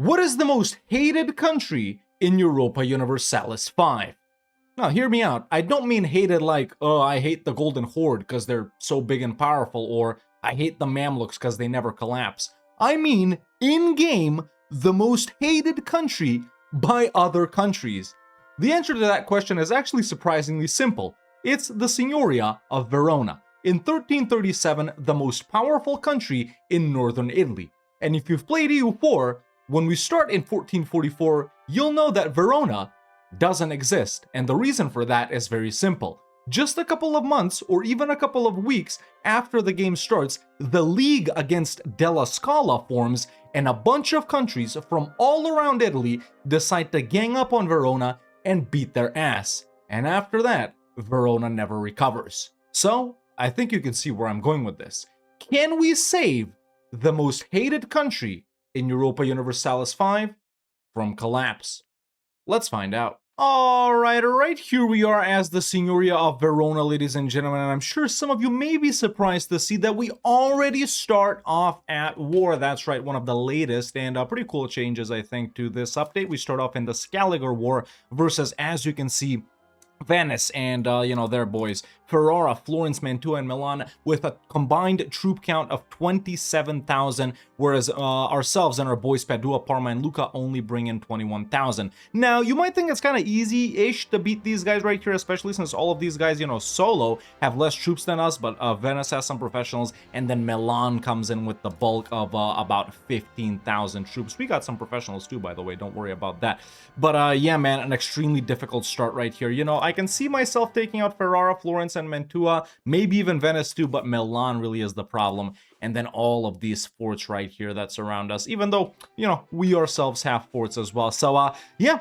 What is the most hated country in Europa Universalis 5? Now, hear me out. I don't mean hated like, oh, I hate the Golden Horde because they're so big and powerful, or I hate the Mamluks because they never collapse. I mean, in-game, the most hated country by other countries. The answer to that question is actually surprisingly simple. It's the Signoria of Verona. In 1337, the most powerful country in northern Italy. And if you've played EU4, when we start in 1444, you'll know that Verona doesn't exist, and the reason for that is very simple. Just a couple of months, or even a couple of weeks after the game starts, the League against Della Scala forms, and a bunch of countries from all around Italy decide to gang up on Verona and beat their ass. And after that, Verona never recovers. So, I think you can see where I'm going with this. Can we save the most hated country in Europa Universalis 5 from collapse? Let's find out. Alright, here we are as the Signoria of Verona, ladies and gentlemen, and I'm sure some of you may be surprised to see that we already start off at war. That's right, one of the latest and pretty cool changes, I think, to this update. We start off in the Scalliger War versus, as you can see, Venice and, their boys, Ferrara, Florence, Mantua, and Milan, with a combined troop count of 27,000, whereas ourselves and our boys Padua, Parma, and Lucca only bring in 21,000. Now, you might think it's kind of easy-ish to beat these guys right here, especially since all of these guys, solo have less troops than us, but Venice has some professionals, and then Milan comes in with the bulk of about 15,000 troops. We got some professionals too, by the way, don't worry about that. But yeah, man, an extremely difficult start right here. I can see myself taking out Ferrara, Florence, and Mantua, maybe even Venice too, but Milan really is the problem. And then all of these forts right here that surround us, even though, we ourselves have forts as well. So, yeah,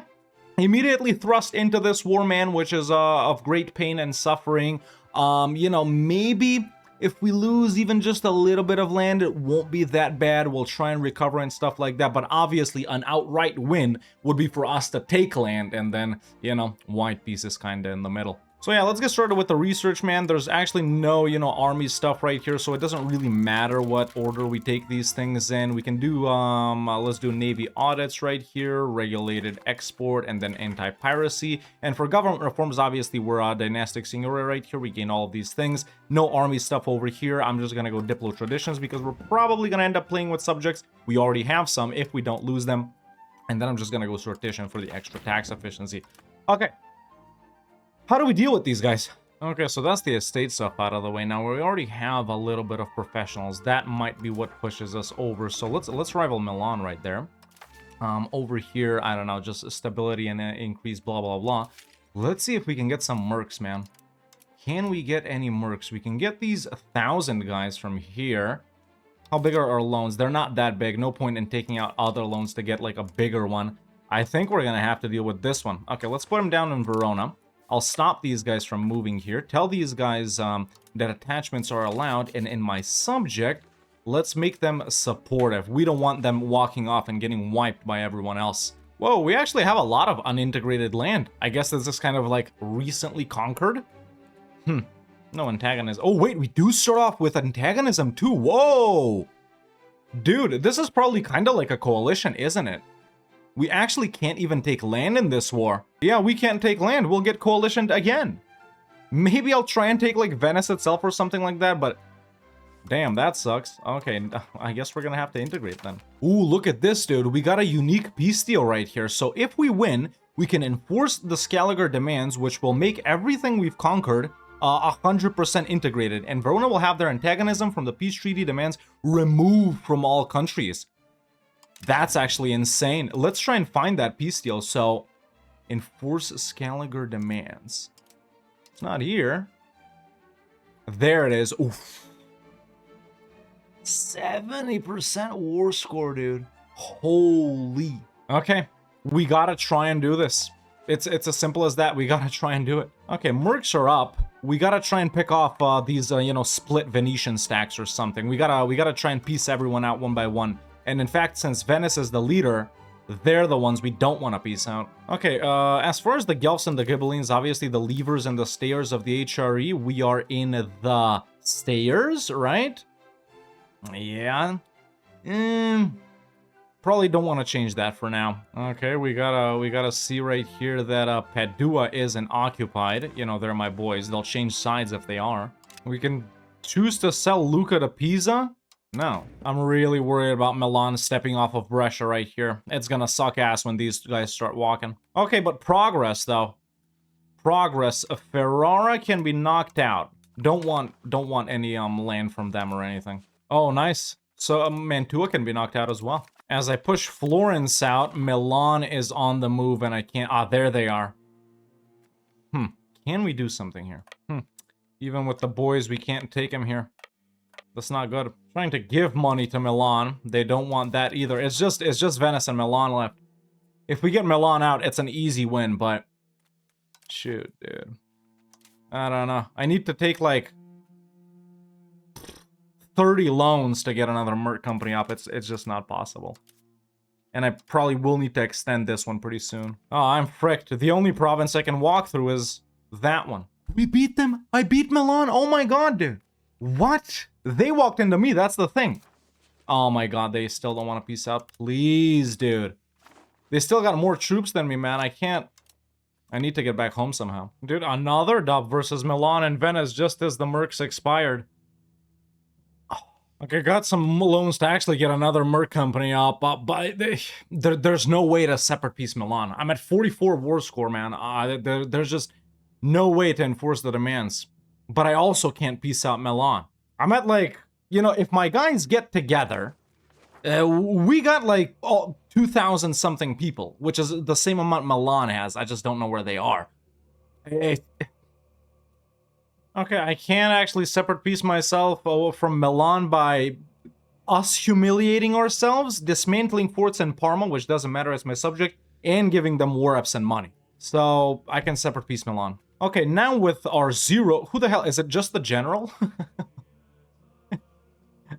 immediately thrust into this war, man, which is of great pain and suffering. Maybe if we lose even just a little bit of land, it won't be that bad. We'll try and recover and stuff like that. But obviously, an outright win would be for us to take land and then, white pieces kind of in the middle. So yeah, let's get started with the research, man. There's actually no, army stuff right here, so it doesn't really matter what order we take these things in. We can do, let's do navy audits right here, regulated export, and then anti-piracy. And for government reforms, obviously, we're a dynastic signoria right here. We gain all of these things. No army stuff over here. I'm just gonna go diplo traditions because we're probably gonna end up playing with subjects. We already have some if we don't lose them. And then I'm just gonna go sortition for the extra tax efficiency. Okay. How do we deal with these guys? Okay, so that's the estate stuff out of the way. Now, we already have a little bit of professionals. That might be what pushes us over. So let's rival Milan right there. Over here, I don't know, just stability and increase, blah, blah, blah. Let's see if we can get some mercs, man. Can we get any mercs? We can get these 1,000 guys from here. How big are our loans? They're not that big. No point in taking out other loans to get, like, a bigger one. I think we're going to have to deal with this one. Okay, let's put them down in Verona. I'll stop these guys from moving here. Tell these guys that attachments are allowed. And in my subject, let's make them supportive. We don't want them walking off and getting wiped by everyone else. Whoa, we actually have a lot of unintegrated land. I guess this is kind of like recently conquered. No antagonism. Oh, wait, we do start off with antagonism too. Whoa. Dude, this is probably kind of like a coalition, isn't it? We actually can't even take land in this war. Yeah, we can't take land. We'll get coalitioned again. Maybe I'll try and take, like, Venice itself or something like that, but... Damn, that sucks. Okay, I guess we're gonna have to integrate then. Ooh, look at this, dude. We got a unique peace deal right here. So if we win, we can enforce the Scalliger demands, which will make everything we've conquered 100% integrated. And Verona will have their antagonism from the peace treaty demands removed from all countries. That's actually insane. Let's try and find that peace deal. So, enforce Scalliger demands. It's not here. There it is. Oof. 70% war score, dude. Holy. Okay, we gotta try and do this. It's as simple as that. We gotta try and do it. Okay, mercs are up. We gotta try and pick off these, split Venetian stacks or something. We gotta try and piece everyone out one by one. And in fact, since Venice is the leader, they're the ones we don't want to piece out. Okay, as far as the Guelphs and the Ghibellines, obviously the levers and the stayers of the HRE, we are in the stayers, right? Yeah. Probably don't want to change that for now. Okay, we gotta see right here that Padua isn't occupied. You know, they're my boys. They'll change sides if they are. We can choose to sell Lucca to Pisa. No, I'm really worried about Milan stepping off of Brescia right here. It's gonna suck ass when these guys start walking. Okay, but progress though. Progress. Ferrara can be knocked out. Don't want any land from them or anything. Oh, nice. So Mantua can be knocked out as well. As I push Florence out, Milan is on the move and I can't... Ah, there they are. Can we do something here? Even with the boys, we can't take him here. That's not good. I'm trying to give money to Milan. They don't want that either. It's just Venice and Milan left. If we get Milan out, it's an easy win, but... Shoot, dude. I don't know. I need to take, like... 30 loans to get another merc company up. It's just not possible. And I probably will need to extend this one pretty soon. Oh, I'm fricked. The only province I can walk through is that one. We beat them? I beat Milan? Oh my god, dude. What? They walked into me, that's the thing. Oh my god, they still don't want to peace out. Please, dude. They still got more troops than me, man. I can't... I need to get back home somehow. Dude, another dub versus Milan and Venice just as the mercs expired. Okay, got some loans to actually get another merc company up, but there's no way to separate peace Milan. I'm at 44 war score, man. There's just no way to enforce the demands. But I also can't peace out Milan. I'm at, like, you know, if my guys get together, we got like 2,000 something people, which is the same amount Milan has. I just don't know where they are. Okay, I can actually separate peace myself from Milan by us humiliating ourselves, dismantling forts in Parma, which doesn't matter as my subject, and giving them war reps and money. So I can separate peace Milan. Okay, now with our 0... Who the hell? Is it just the general?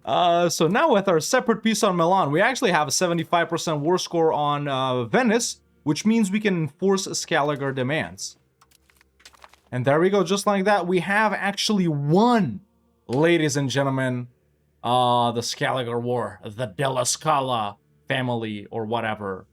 So now with our separate peace on Milan, we actually have a 75% war score on Venice, which means we can enforce Scalliger demands. And there we go, just like that, we have actually won, ladies and gentlemen, the Scalliger War. The Della Scala family, or whatever,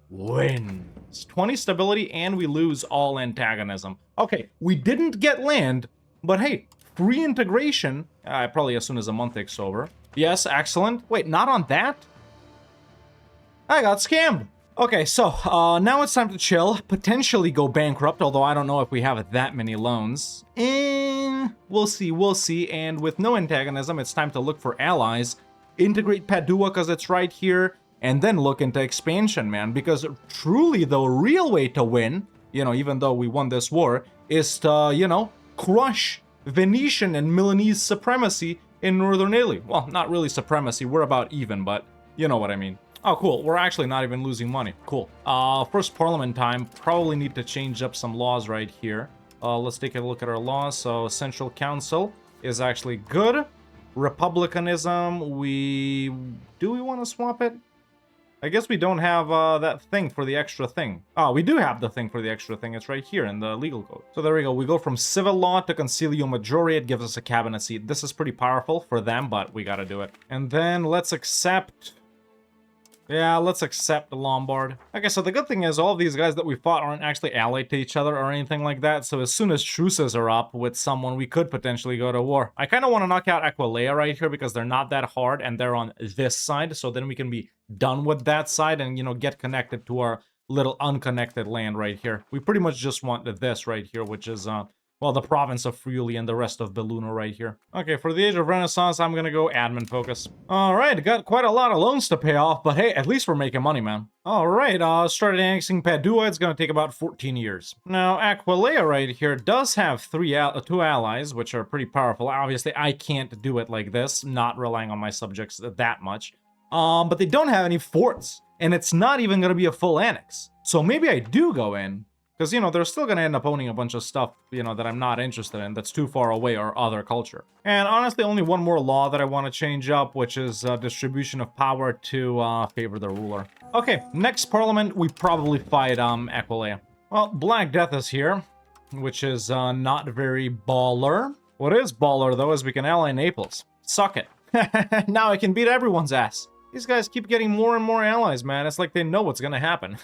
wins. 20 stability, and we lose all antagonism. Okay, we didn't get land, but hey, free integration, probably as soon as a month takes over. Yes, excellent. Wait, not on that? I got scammed. Okay, so now it's time to chill, potentially go bankrupt, although I don't know if we have that many loans. We'll see, and with no antagonism, it's time to look for allies, integrate Padua because it's right here, and then look into expansion, man, because truly the real way to win, you know, even though we won this war, is to, you know, crush Venetian and Milanese supremacy in northern Italy. Well, not really supremacy, we're about even, but you know what I mean. Oh, cool. We're actually not even losing money. Cool. First parliament time. Probably need to change up some laws right here. Let's take a look at our laws. So, Central Council is actually good. Republicanism, do we want to swap it? I guess we don't have that thing for the extra thing. Oh, we do have the thing for the extra thing. It's right here in the legal code. So there we go. We go from civil law to concilio majore. It gives us a cabinet seat. This is pretty powerful for them, but we gotta do it. And then let's accept... Yeah, let's accept the Lombard. Okay, so the good thing is all of these guys that we fought aren't actually allied to each other or anything like that, so as soon as truces are up with someone, we could potentially go to war. I kind of want to knock out Aquileia right here because they're not that hard and they're on this side, so then we can be done with that side and, you know, get connected to our little unconnected land right here. We pretty much just want this right here, which is, well, the province of Friuli and the rest of Belluno right here. Okay, for the Age of Renaissance, I'm gonna go admin focus. Alright, got quite a lot of loans to pay off, but hey, at least we're making money, man. Alright, started annexing Padua. It's gonna take about 14 years. Now, Aquileia right here does have two allies, which are pretty powerful. Obviously, I can't do it like this, not relying on my subjects that much. But they don't have any forts, and it's not even gonna be a full annex. So maybe I do go in, because, you know, they're still going to end up owning a bunch of stuff, you know, that I'm not interested in, that's too far away or other culture. And honestly, only one more law that I want to change up, which is distribution of power to favor the ruler. Okay, next parliament, we probably fight Aquileia. Well, Black Death is here, which is not very baller. What is baller, though, is we can ally Naples. Suck it. Now I can beat everyone's ass. These guys keep getting more and more allies, man. It's like they know what's gonna happen.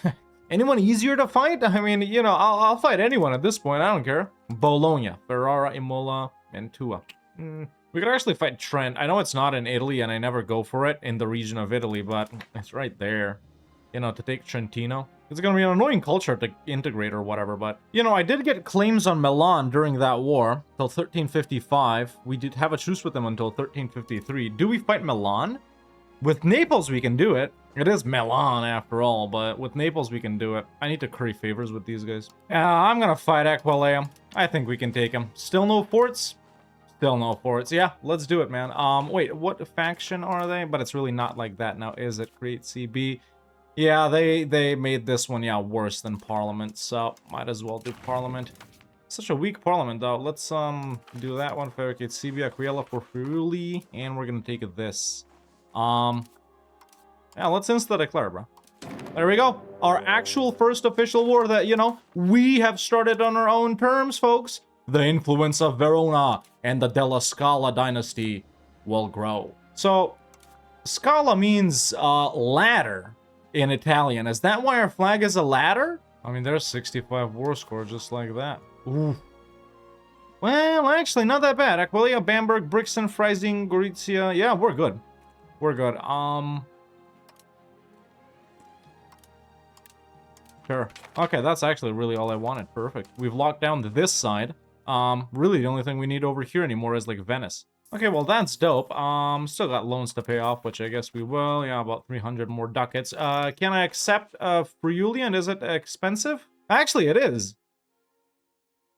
Anyone easier to fight? I mean, you know, I'll fight anyone at this point. I don't care. Bologna, Ferrara, Imola, Mantua. We could actually fight Trent. I know it's not in Italy, and I never go for it in the region of Italy, but it's right there. You know, to take Trentino. It's gonna be an annoying culture to integrate or whatever, but... You know, I did get claims on Milan during that war, till 1355. We did have a truce with them until 1353. Do we fight Milan? With Naples, we can do it. It is Milan, after all, but with Naples, we can do it. I need to curry favors with these guys. I'm gonna fight Aquileia. I think we can take him. Still no forts? Still no forts. Yeah, let's do it, man. Wait, what faction are they? But it's really not like that now, is it? Create CB. Yeah, they made this one, yeah, worse than Parliament, so might as well do Parliament. Such a weak Parliament, though. Let's, do that one. Fabricate CB, Aquila for Friuli, and we're gonna take this. Yeah, let's insta-declare, bro. There we go. Our actual first official war that, you know, we have started on our own terms, folks. The influence of Verona and the Della Scala dynasty will grow. So, Scala means, ladder in Italian. Is that why our flag is a ladder? I mean, there's 65 war score just like that. Ooh. Well, actually, not that bad. Aquileia, Bamberg, Brixen, Freising, Gorizia. Yeah, we're good. We're good. Sure. Okay, that's actually really all I wanted. Perfect. We've locked down this side. Really the only thing we need over here anymore is like Venice. Okay, well that's dope. Still got loans to pay off, which I guess we will. Yeah, about 300 more ducats. Can I accept Friuli, and is it expensive? Actually, it is.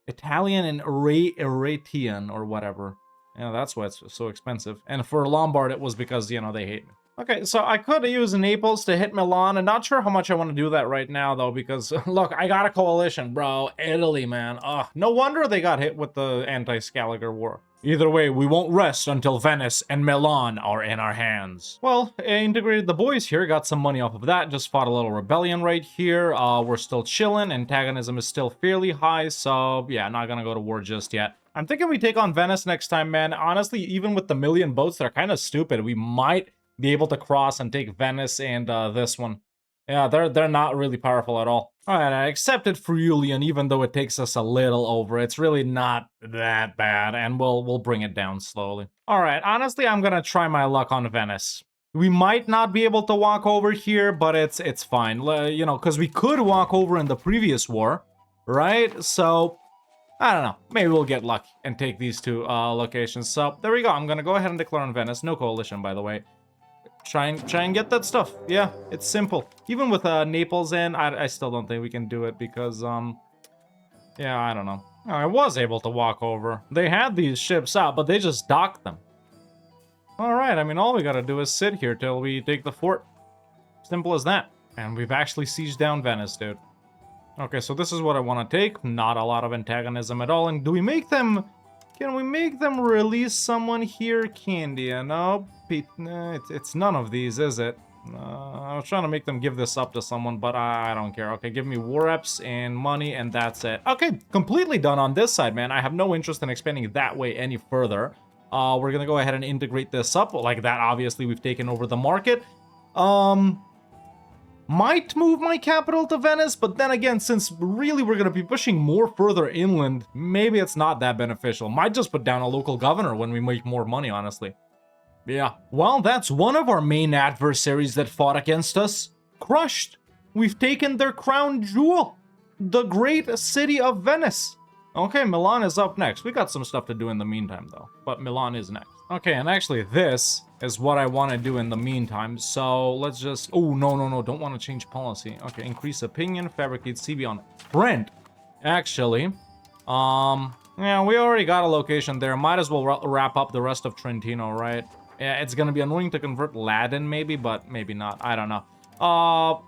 Italian and Eratian or whatever. Yeah, that's why it's so expensive. And for Lombard, it was because, you know, they hate me. Okay, so I could use Naples to hit Milan. I'm not sure how much I want to do that right now, though, because, look, I got a coalition, bro. Italy, man. Ugh, no wonder they got hit with the anti-Scalliger war. Either way, we won't rest until Venice and Milan are in our hands. Well, I integrated the boys here, got some money off of that, just fought a little rebellion right here. We're still chilling, antagonism is still fairly high, so yeah, not gonna go to war just yet. I'm thinking we take on Venice next time, man. Honestly, even with the million boats, they're kind of stupid. We might be able to cross and take Venice and this one. Yeah, they're not really powerful at all. Alright, I accepted Friulian, even though it takes us a little over. It's really not that bad, and we'll bring it down slowly. Alright, honestly, I'm gonna try my luck on Venice. We might not be able to walk over here, but it's fine. You know, because we could walk over in the previous war, right? So, I don't know. Maybe we'll get lucky and take these two locations. So, there we go. I'm gonna go ahead and declare on Venice. No coalition, by the way. Try and get that stuff. Yeah, it's simple. Even with Naples in, I still don't think we can do it because, yeah, I don't know. I was able to walk over. They had these ships out, but they just docked them. Alright, I mean, all we gotta do is sit here till we take the fort. Simple as that. And we've actually sieged down Venice, dude. Okay, so this is what I want to take. Not a lot of antagonism at all. And do we make them... Can we make them release someone here? Candia? No, it's none of these, is it? I was trying to make them give this up to someone, but I don't care. Okay, give me war reps and money, and that's it. Okay, completely done on this side, man. I have no interest in expanding that way any further. We're gonna go ahead and integrate this up. Like that, obviously, we've taken over the market. Might move my capital to Venice, but then again, since really we're gonna be pushing more further inland, maybe it's not that beneficial. Might just put down a local governor when we make more money, honestly. Yeah. Well, that's one of our main adversaries that fought against us. Crushed. We've taken their crown jewel. The great city of Venice. Okay, Milan is up next. We got some stuff to do in the meantime, though. But Milan is next. Okay, and actually this is what I want to do in the meantime. So let's just... Oh, no. Don't want to change policy. Okay, increase opinion. Fabricate CB on Trent. Actually, yeah, we already got a location there. Might as well wrap up the rest of Trentino, right? Yeah, it's gonna be annoying to convert Latin, maybe, but maybe not. I don't know.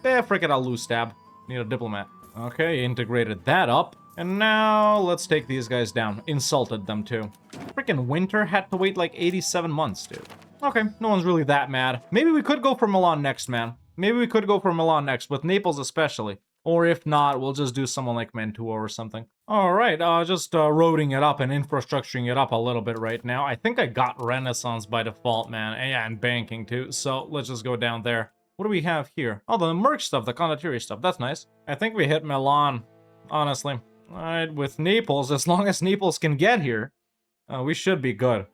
Frick it, I'll lose stab. Need a diplomat. Okay, integrated that up. And now, let's take these guys down. Insulted them, too. Frickin' Winter had to wait like 87 months, dude. Okay, no one's really that mad. Maybe we could go for Milan next, man. Maybe we could go for Milan next, with Naples especially. Or if not, we'll just do someone like Mantua or something. All right, just roading it up and infrastructuring it up a little bit right now. I think I got Renaissance by default, man. And yeah, and banking too. So let's just go down there. What do we have here? Oh, the merc stuff, the condottieri stuff. That's nice. I think we hit Milan, honestly. All right, with Naples, as long as Naples can get here, we should be good.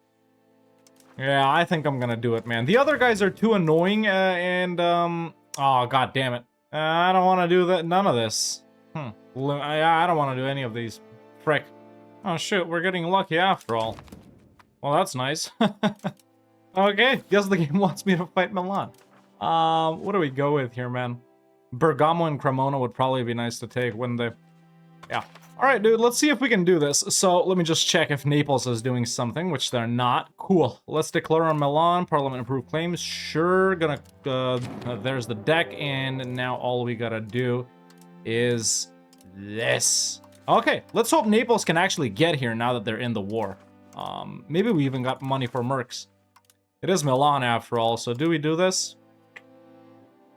Yeah, I think I'm gonna do it, man. The other guys are too annoying, oh, god damn it. I don't want to do that. None of this. I don't want to do any of these. Frick. Oh, shoot. We're getting lucky after all. Well, that's nice. Okay. Guess the game wants me to fight Milan. What do we go with here, man? Bergamo and Cremona would probably be nice to take, wouldn't they? Yeah. Alright, dude. Let's see if we can do this. So, let me just check if Naples is doing something, which they're not. Cool. Let's declare on Milan. Parliament approved claims. Sure. Gonna, there's the deck, and now all we gotta do is this. Okay, let's hope Naples can actually get here now that they're in the war. Maybe we even got money for mercs. It is Milan after all, so do we do this?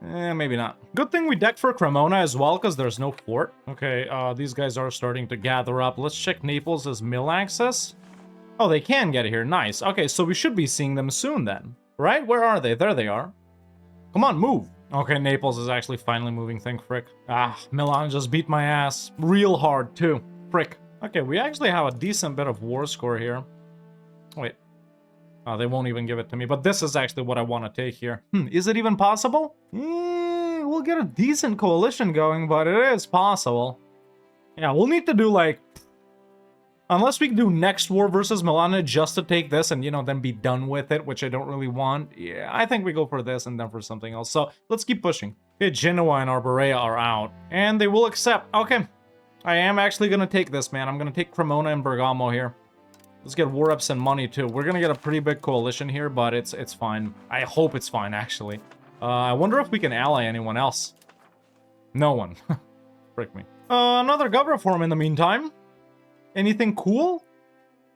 Maybe not. Good thing we decked for Cremona as well, because there's no fort. Okay, these guys are starting to gather up. Let's check Naples' mill access. Oh, they can get here. Nice. Okay, so we should be seeing them soon then. Right? Where are they? There they are. Come on, move. Okay, Naples is actually finally moving. Thank frick. Ah, Milan just beat my ass. Real hard, too. Frick. Okay, we actually have a decent bit of war score here. Wait. Oh, they won't even give it to me, but this is actually what I want to take here. Is it even possible? We'll get a decent coalition going, but it is possible. Yeah, we'll need to do, like... Unless we do next war versus Milan just to take this and, you know, then be done with it, which I don't really want. Yeah, I think we go for this and then for something else. So, let's keep pushing. Okay, Genoa and Arbarea are out. And they will accept. Okay. I am actually going to take this, man. I'm going to take Cremona and Bergamo here. Let's get war ups and money, too. We're going to get a pretty big coalition here, but it's fine. I hope it's fine, actually. I wonder if we can ally anyone else. No one. Frick me. Another gov reform in the meantime. Anything cool?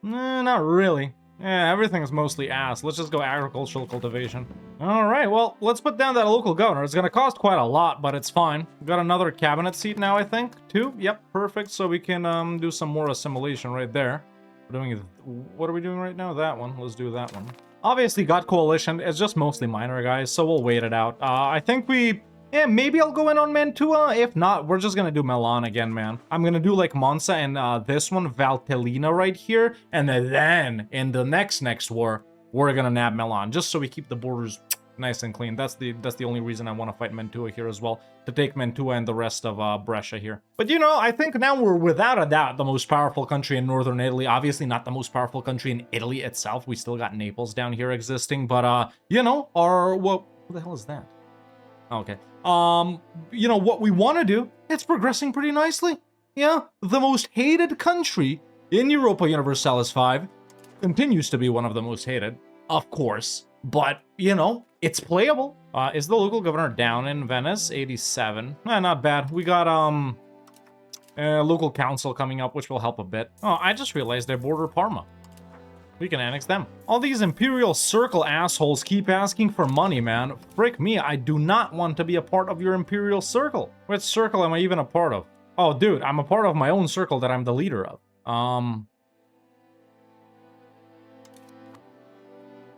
Not really. Yeah, everything is mostly ass. Let's just go agricultural cultivation. Alright, well, let's put down that local governor. It's gonna cost quite a lot, but it's fine. We've got another cabinet seat now, I think. 2? Yep, perfect. So we can do some more assimilation right there. We're doing... What are we doing right now? That one. Let's do that one. Obviously got coalition. It's just mostly minor, guys, so we'll wait it out. I think we... Yeah, maybe I'll go in on Mantua. If not, we're just gonna do Milan again, man. I'm gonna do like Monza and this one, Valtellina right here. And then in the next war, we're gonna nab Milan. Just so we keep the borders nice and clean. That's the only reason I want to fight Mantua here as well. To take Mantua and the rest of Brescia here. But you know, I think now we're without a doubt the most powerful country in northern Italy. Obviously not the most powerful country in Italy itself. We still got Naples down here existing. But you know, what the hell is that? Okay. You know, what we want to do, it's progressing pretty nicely. Yeah, the most hated country in Europa Universalis 5 continues to be one of the most hated, of course. But, you know, it's playable. Is the local governor down in Venice? 87. Not bad. We got, local council coming up, which will help a bit. Oh, I just realized they border Parma. We can annex them. All these Imperial Circle assholes keep asking for money, man. Frick me, I do not want to be a part of your Imperial Circle. Which circle am I even a part of? Oh, dude, I'm a part of my own circle that I'm the leader of.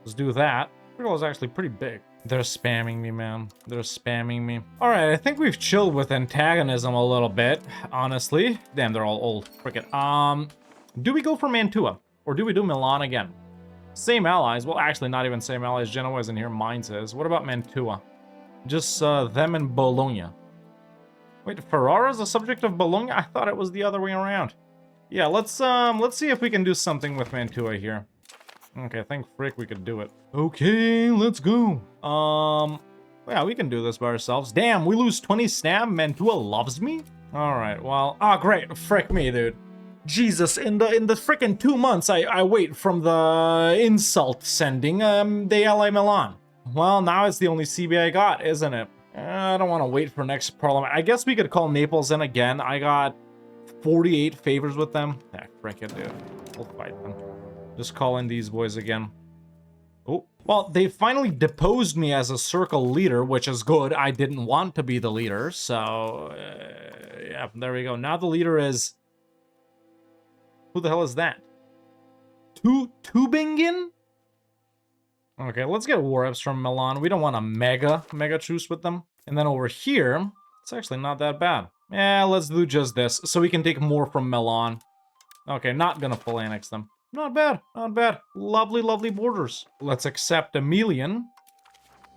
Let's do that. Circle is actually pretty big. They're spamming me, man. They're spamming me. All right, I think we've chilled with antagonism a little bit, honestly. Damn, they're all old. Frick it. Do we go for Mantua? Or do we do Milan again? Same allies. Well, actually, not even same allies. Genoa isn't here. Mine says. What about Mantua? Just them and Bologna. Wait, Ferrara's the subject of Bologna? I thought it was the other way around. Yeah, let's see if we can do something with Mantua here. Okay, thank frick we could do it. Okay, let's go. Yeah, we can do this by ourselves. Damn, we lose 20 stab. Mantua loves me? All right, well, great. Frick me, dude. Jesus, in the frickin' 2 months I wait from the insult sending, they ally Milan. Well, now it's the only CB I got, isn't it? I don't want to wait for next parliament. I guess we could call Naples in again. I got 48 favors with them. Frick it, dude. We'll fight them. Just call in these boys again. Oh, well, they finally deposed me as a circle leader, which is good. I didn't want to be the leader, so yeah, there we go. Now the leader is... Who the hell is that? Tübingen? Okay, let's get war reps from Milan. We don't want a mega truce with them. And then over here, it's actually not that bad. Yeah, let's do just this, so we can take more from Milan. Okay, not gonna full annex them. Not bad, not bad. Lovely, lovely borders. Let's accept Emilian.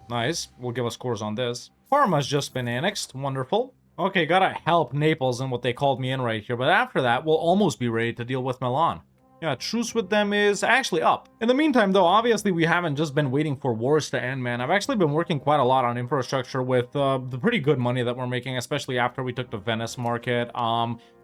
Nice, will give us cores on this. Parma's just been annexed, wonderful. Okay, gotta help Naples in what they called me in right here, but after that, we'll almost be ready to deal with Milan. Yeah, truce with them is actually up. In the meantime, though, obviously we haven't just been waiting for wars to end, man. I've actually been working quite a lot on infrastructure with the pretty good money that we're making, especially after we took the Venice market.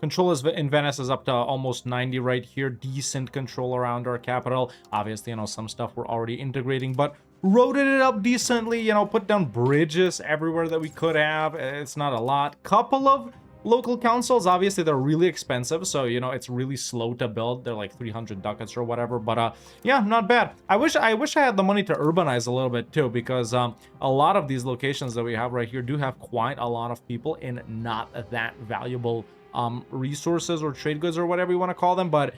Control in Venice is up to almost 90 right here. Decent control around our capital. Obviously, you know, some stuff we're already integrating, but roaded it up decently, you know, put down bridges everywhere that we could have. It's not a lot. Couple of local councils, obviously they're really expensive, so you know it's really slow to build. They're like 300 ducats or whatever, but yeah, not bad. I wish I had the money to urbanize a little bit too, because a lot of these locations that we have right here do have quite a lot of people in not that valuable resources or trade goods or whatever you want to call them, but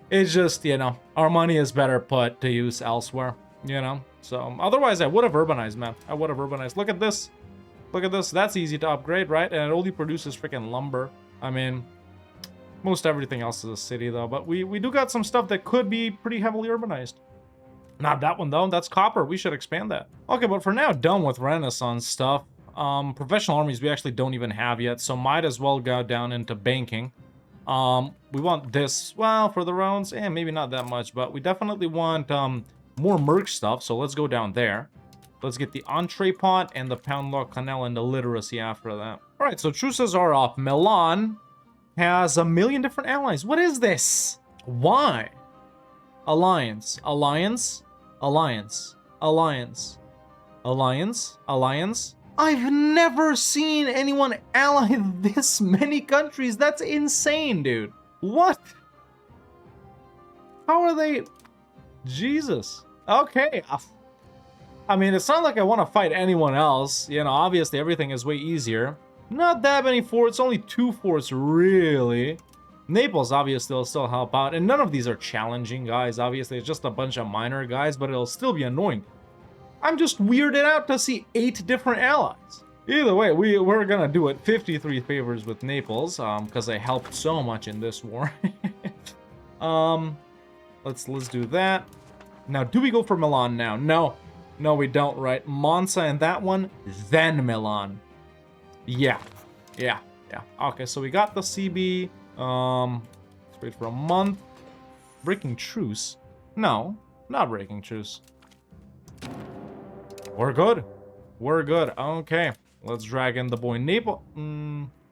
it's just, you know, our money is better put to use elsewhere, you know. So otherwise I would have urbanized, man. I would have urbanized. Look at this. Look at this, that's easy to upgrade, right? And it only produces freaking lumber. I mean, most everything else is a city, though. But we do got some stuff that could be pretty heavily urbanized. Not that one, though. That's copper. We should expand that. Okay, but for now, done with Renaissance stuff. Professional armies we actually don't even have yet, so might as well go down into banking. We want this, well, for the rounds, maybe not that much, but we definitely want more merc stuff, so let's go down there. Let's get the entree pot and the pound law canal and the literacy after that. All right, so truces are off. Milan has 1 million different allies. What is this? Why? Alliance, alliance, alliance, alliance, alliance, alliance. I've never seen anyone ally this many countries. That's insane, dude. What? How are they? Jesus. Okay. I mean, it's not like I want to fight anyone else. You know, obviously everything is way easier. Not that many forts, only 2 forts, really. Naples, obviously, will still help out. And none of these are challenging, guys. Obviously, it's just a bunch of minor guys, but it'll still be annoying. I'm just weirded out to see 8 different allies. Either way, we're gonna do it. 53 favors with Naples, because they helped so much in this war. Let's do that. Now, do we go for Milan now? No. No, we don't, right? Monza and that one, then Milan. Yeah. Okay, so we got the CB. Let's wait for a month. Breaking truce? No, not breaking truce. We're good. We're good. Okay, let's drag in the boy Naples.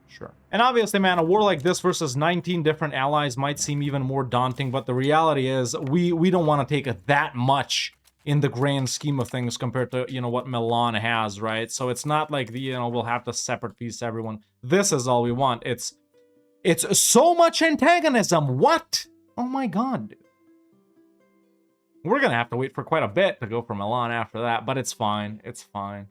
Sure. And obviously, man, a war like this versus 19 different allies might seem even more daunting, but the reality is we don't want to take that much in the grand scheme of things compared to, you know, what Milan has, right? So it's not like, you know, we'll have to separate piece everyone. This is all we want. It's so much antagonism. What? Oh my god, dude. We're gonna have to wait for quite a bit to go for Milan after that, but it's fine. It's fine.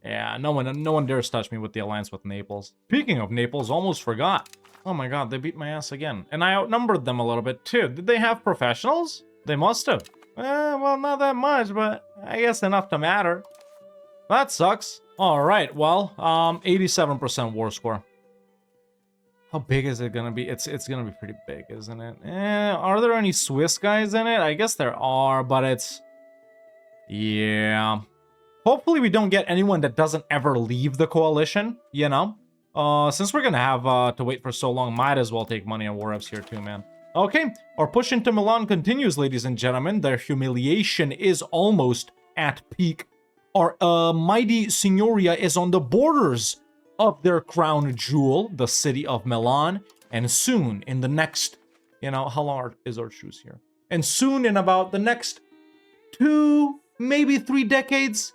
Yeah, no one dares touch me with the alliance with Naples. Speaking of Naples, almost forgot. Oh my god, they beat my ass again. And I outnumbered them a little bit too. Did they have professionals? They must have. Well, not that much, but I guess enough to matter. That sucks. All right, well, 87% war score. How big is it gonna be? It's gonna be pretty big, isn't it? Are there any Swiss guys in it? I guess there are, but it's... Yeah. Hopefully we don't get anyone that doesn't ever leave the coalition, you know? Since we're gonna have to wait for so long, might as well take money on war reps here too, man. Okay, our push into Milan continues, ladies and gentlemen. Their humiliation is almost at peak. Our mighty Signoria is on the borders of their crown jewel, the city of Milan. And soon, in the next, you know, how long is our truce here? And soon, in about the next 2, maybe 3 decades,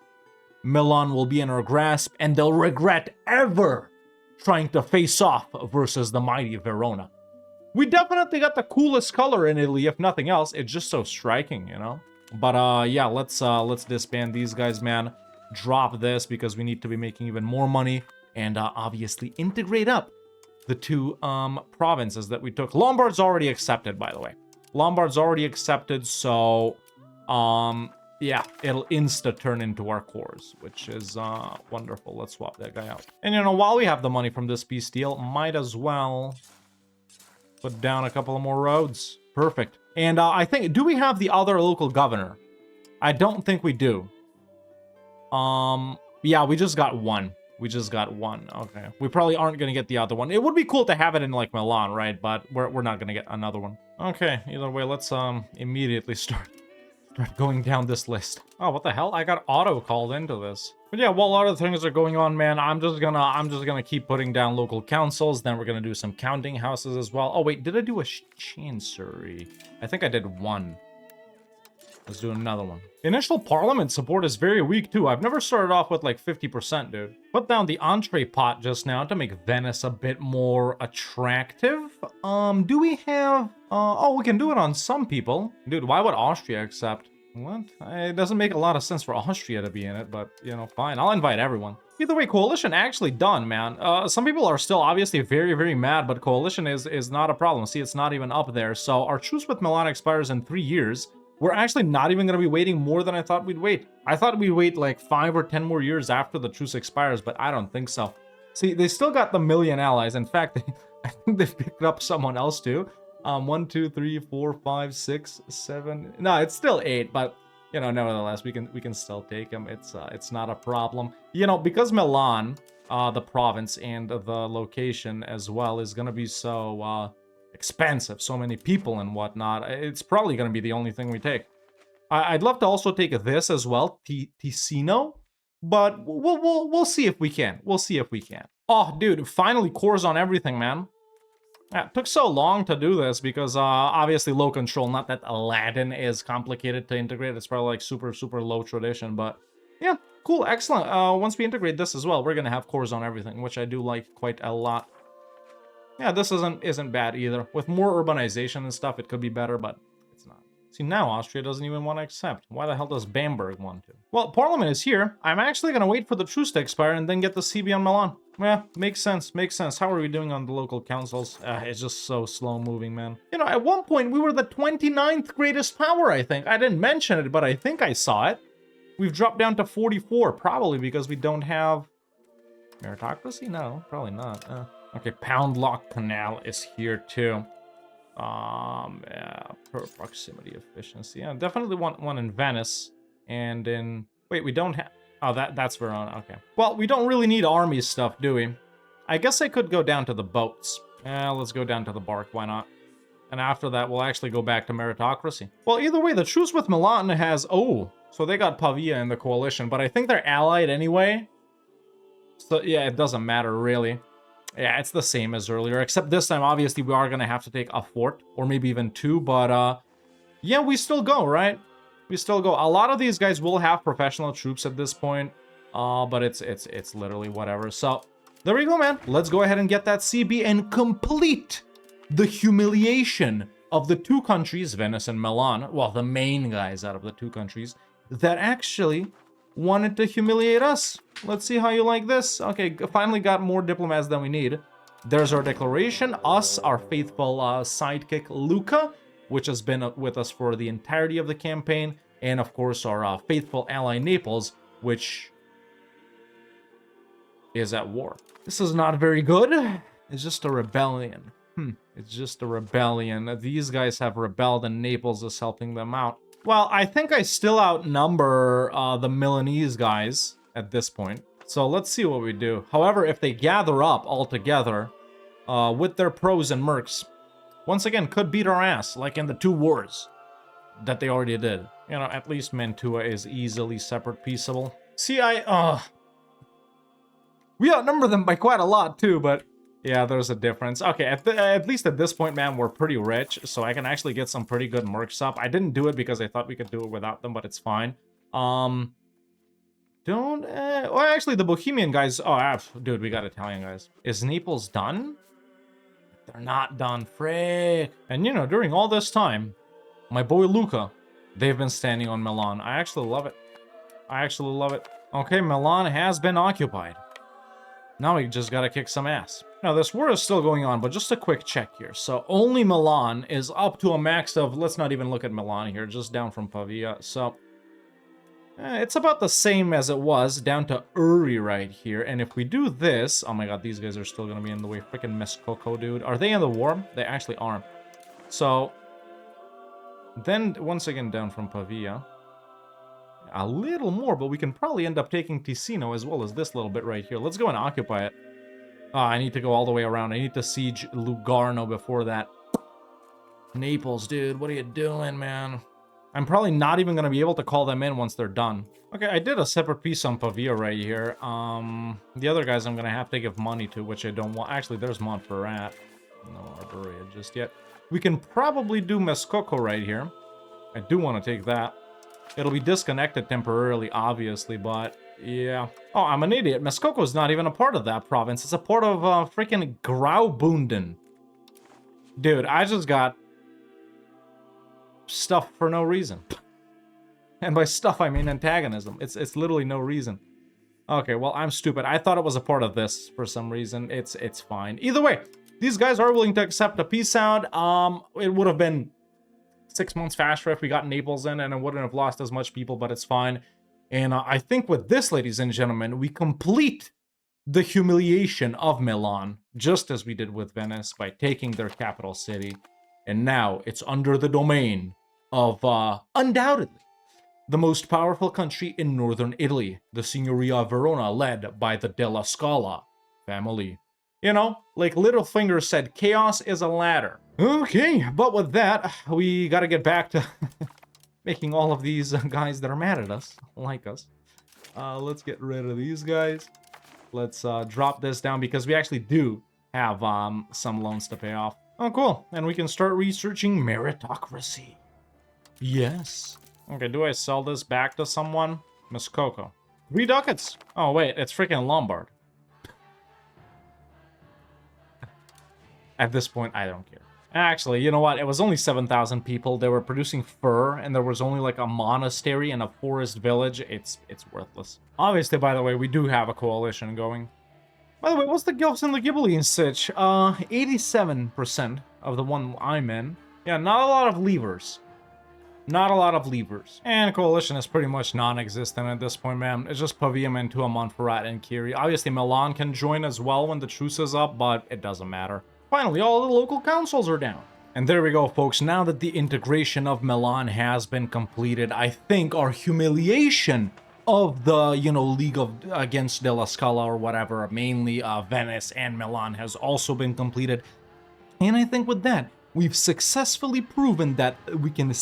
Milan will be in our grasp, and they'll regret ever trying to face off versus the mighty Verona. We definitely got the coolest color in Italy, if nothing else. It's just so striking, you know? But yeah, let's disband these guys, man. Drop this because we need to be making even more money, and obviously integrate up the two provinces that we took. Lombard's already accepted, by the way. Lombard's already accepted, so yeah, it'll insta turn into our cores, which is wonderful. Let's swap that guy out. And you know, while we have the money from this peace deal, might as well put down a couple of more roads. Perfect. And I think, do we have the other local governor? I don't think we do. Yeah, we just got one. We just got one. Okay. We probably aren't going to get the other one. It would be cool to have it in, like, Milan, right? But we're not going to get another one. Okay. Either way, let's immediately start going down this list. Oh, what the hell? I got auto called into this. But yeah, while other things are going on, man, I'm just gonna keep putting down local councils. Then we're gonna do some counting houses as well. Oh wait, did I do a chancery? I think I did one. Let's do another one. Initial parliament support is very weak too. I've never started off with like 50%, dude. Put down the entree pot just now to make Venice a bit more attractive. Do we have... oh, we can do it on some people. Dude, why would Austria accept? What? It doesn't make a lot of sense for Austria to be in it, but, you know, fine. I'll invite everyone. Either way, coalition actually done, man. Some people are still obviously very, very mad, but coalition is not a problem. See, it's not even up there. So our truce with Milan expires in 3 years. We're actually not even going to be waiting more than I thought we'd wait. I thought we'd wait like 5 or 10 more years after the truce expires, but I don't think so. See, they still got the million allies. In fact, I think they've picked up someone else too. 1, 2, 3, 4, 5, 6, 7. No, it's still 8, but you know, nevertheless, we can still take them. It's not a problem. You know, because Milan, the province and the location as well is going to be so expensive, so many people and whatnot, it's probably going to be the only thing we take. I'd love to also take this as well, Ticino, but we'll see if we can. We'll see if we can. Oh, dude, finally cores on everything, man. Yeah, it took so long to do this because obviously low control, not that Aladdin is complicated to integrate. It's probably like super, super low tradition, but yeah, cool, excellent. Once we integrate this as well, we're going to have cores on everything, which I do like quite a lot. Yeah, this isn't bad either. With more urbanization and stuff, it could be better, but it's not. See, now Austria doesn't even want to accept. Why the hell does Bamberg want to? Well, Parliament is here. I'm actually going to wait for the truce to expire and then get the CB on Milan. Yeah, makes sense, makes sense. How are we doing on the local councils? It's just so slow moving, man. You know, at one point, we were the 29th greatest power, I think. I didn't mention it, but I think I saw it. We've dropped down to 44, probably because we don't have meritocracy? No, probably not. Okay, Pound Lock Canal is here too. Yeah, per proximity efficiency. Yeah, definitely want one in Venice and in... Wait, we don't have... Oh, that's Verona. Okay. Well, we don't really need army stuff, do we? I guess I could go down to the boats. Yeah, let's go down to the bark. Why not? And after that, we'll actually go back to meritocracy. Well, either way, the truce with Milan has... Oh, so they got Pavia in the coalition, but I think they're allied anyway. So, yeah, it doesn't matter, really. Yeah, it's the same as earlier, except this time, obviously, we are going to have to take a fort, or maybe even 2, but, yeah, we still go, right? We still go. A lot of these guys will have professional troops at this point, but it's literally whatever. So, there we go, man. Let's go ahead and get that CB and complete the humiliation of the 2 countries, Venice and Milan, well, the main guys out of the 2 countries, that actually wanted to humiliate us. Let's see how you like this. Okay, finally got more diplomats than we need. There's our declaration. Us, our faithful sidekick, Luca, which has been with us for the entirety of the campaign. And, of course, our faithful ally, Naples, which is at war. This is not very good. It's just a rebellion. It's just a rebellion. These guys have rebelled and Naples is helping them out. Well, I think I still outnumber the Milanese guys at this point. So let's see what we do. However, if they gather up all together with their pros and mercs, once again, could beat our ass, like in the 2 wars that they already did. You know, at least Mantua is easily separate peaceable. See, we outnumber them by quite a lot too, but yeah, there's a difference. Okay, at least at this point, man, we're pretty rich, so I can actually get some pretty good mercs up. I didn't do it because I thought we could do it without them, but it's fine. Well, actually, the Bohemian guys... Oh, dude, we got Italian guys. Is Naples done? They're not done, frick. And, you know, during all this time, my boy Luca They've been standing on Milan. I actually love it. I actually love it. Okay, Milan has been occupied. Now we just gotta kick some ass. Now, this war is still going on, but just a quick check here. So, only Milan is up to a max of... Let's not even look at Milan here, just down from Pavia. So, it's about the same as it was, down to Uri right here. And if we do this... Oh my god, these guys are still gonna be in the way. Freaking Mescoco, dude. Are they in the war? They actually are. So, then, once again, down from Pavia. A little more, but we can probably end up taking Ticino as well as this little bit right here. Let's go and occupy it. Oh, I need to go all the way around. I need to siege Lugarno before that. Naples, dude, what are you doing, man? I'm probably not even going to be able to call them in once they're done. Okay, I did a separate piece on Pavia right here. The other guys I'm going to have to give money to, which I don't want. Actually, there's Montferrat. No Arborea just yet. We can probably do Mescoco right here. I do want to take that. It'll be disconnected temporarily, obviously, but yeah. Oh, I'm an idiot. Mescoco is not even a part of that province. It's a part of freaking Graubünden. Dude, I just got stuff for no reason. And by stuff, I mean antagonism. It's literally no reason. Okay, well, I'm stupid. I thought it was a part of this for some reason. It's fine. Either way, these guys are willing to accept a peace out. It would have been 6 months faster if we got Naples in, and it wouldn't have lost as much people, but it's fine. And I think with this, ladies and gentlemen, we complete the humiliation of Milan, just as we did with Venice, by taking their capital city. And now it's under the domain of, undoubtedly, the most powerful country in northern Italy, the Signoria of Verona, led by the Della Scala family. You know, like Littlefinger said, chaos is a ladder. Okay, but with that, we gotta get back to making all of these guys that are mad at us, like us. Let's get rid of these guys. Let's drop this down because we actually do have some loans to pay off. Oh, cool. And we can start researching meritocracy. Yes. Okay, do I sell this back to someone? Mescoco. 3 ducats. Oh, wait, it's freaking Lombard. At this point, I don't care. Actually, you know what? It was only 7,000 people. They were producing fur, and there was only like a monastery and a forest village. It's worthless. Obviously, by the way, we do have a coalition going. By the way, what's the Guelphs and the Ghibellines sitch? 87% of the one I'm in. Yeah, not a lot of levers. Not a lot of levers. And coalition is pretty much non-existent at this point, man. It's just Pavia, Mantua, Montferrat, and Chieri. Obviously, Milan can join as well when the truce is up, but it doesn't matter. Finally, all the local councils are down. And there we go, folks. Now that the integration of Milan has been completed, I think our humiliation of the, you know, League of against Della Scala or whatever, mainly Venice and Milan, has also been completed. And I think with that, we've successfully proven that we can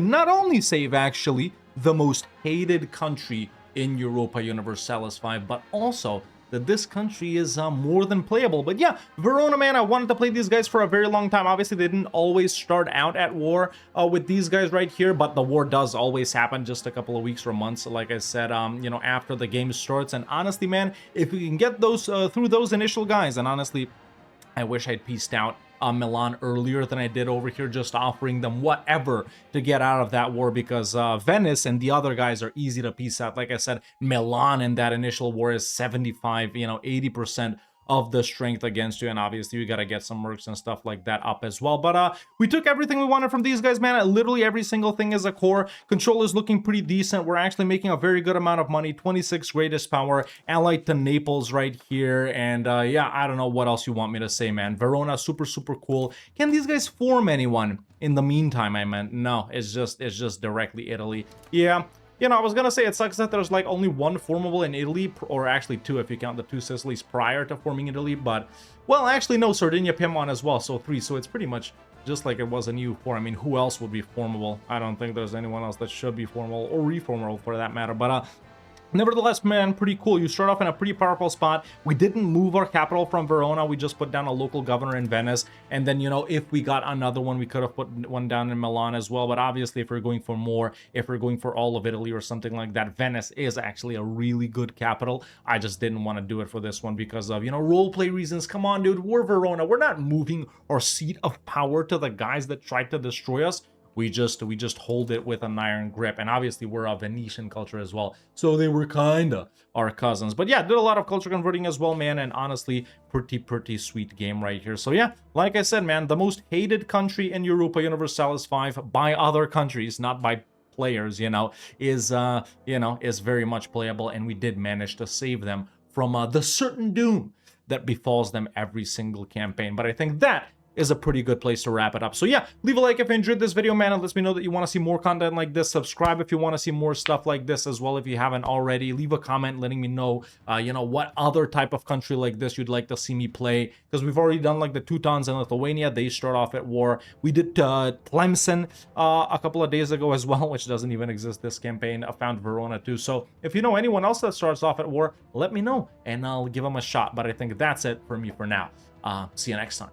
not only save, actually, the most hated country in Europa Universalis 5, but also that this country is more than playable. But yeah, Verona, man, I wanted to play these guys for a very long time. Obviously, they didn't always start out at war with these guys right here, but the war does always happen just a couple of weeks or months, like I said, you know, after the game starts. And honestly, man, if we can get those through those initial guys, and honestly, I wish I'd pieced out Milan earlier than I did over here, just offering them whatever to get out of that war, because Venice and the other guys are easy to piece out. Like I said, Milan in that initial war is 75, you know, 80% of the strength against you, and obviously you gotta get some mercs and stuff like that up as well. But we took everything we wanted from these guys, man. Literally every single thing is a core. Control is looking pretty decent. We're actually making a very good amount of money. 26 greatest power, allied to Naples right here. And yeah, I don't know what else you want me to say, man. Verona, super cool. Can these guys form anyone in the meantime? I meant no, it's just directly Italy. Yeah. You know, I was gonna say it sucks that there's like only one formable in Italy, or actually 2 if you count the 2 Sicilies prior to forming Italy, but, well, actually no, Sardinia, Piedmont as well, so 3, so it's pretty much just like it was in EU4. I mean, who else would be formable? I don't think there's anyone else that should be formable, or reformable for that matter, but nevertheless, man, pretty cool. You start off in a pretty powerful spot. We didn't move our capital from Verona. We just put down a local governor in Venice. And then, you know, if we got another one, we could have put one down in Milan as well. But obviously, if we're going for more, if we're going for all of Italy or something like that, Venice is actually a really good capital. I just didn't want to do it for this one because of, you know, roleplay reasons. Come on, dude, we're Verona. We're not moving our seat of power to the guys that tried to destroy us. we just hold it with an iron grip. And obviously we're a Venetian culture as well, so they were kinda our cousins. But yeah, did a lot of culture converting as well, man, and honestly pretty sweet game right here. So yeah, like I said, man, the most hated country in Europa Universalis 5 by other countries, not by players, is very much playable, and we did manage to save them from the certain doom that befalls them every single campaign. But I think that is a pretty good place to wrap it up. So yeah, leave a like if you enjoyed this video, man. It lets me know that you want to see more content like this. Subscribe if you want to see more stuff like this as well, if you haven't already. Leave a comment letting me know, what other type of country like this you'd like to see me play, because we've already done like the Teutons in Lithuania. They start off at war. We did Tlemcen a couple of days ago as well, which doesn't even exist this campaign. I found Verona too. So if you know anyone else that starts off at war, let me know and I'll give them a shot. But I think that's it for me for now. See you next time.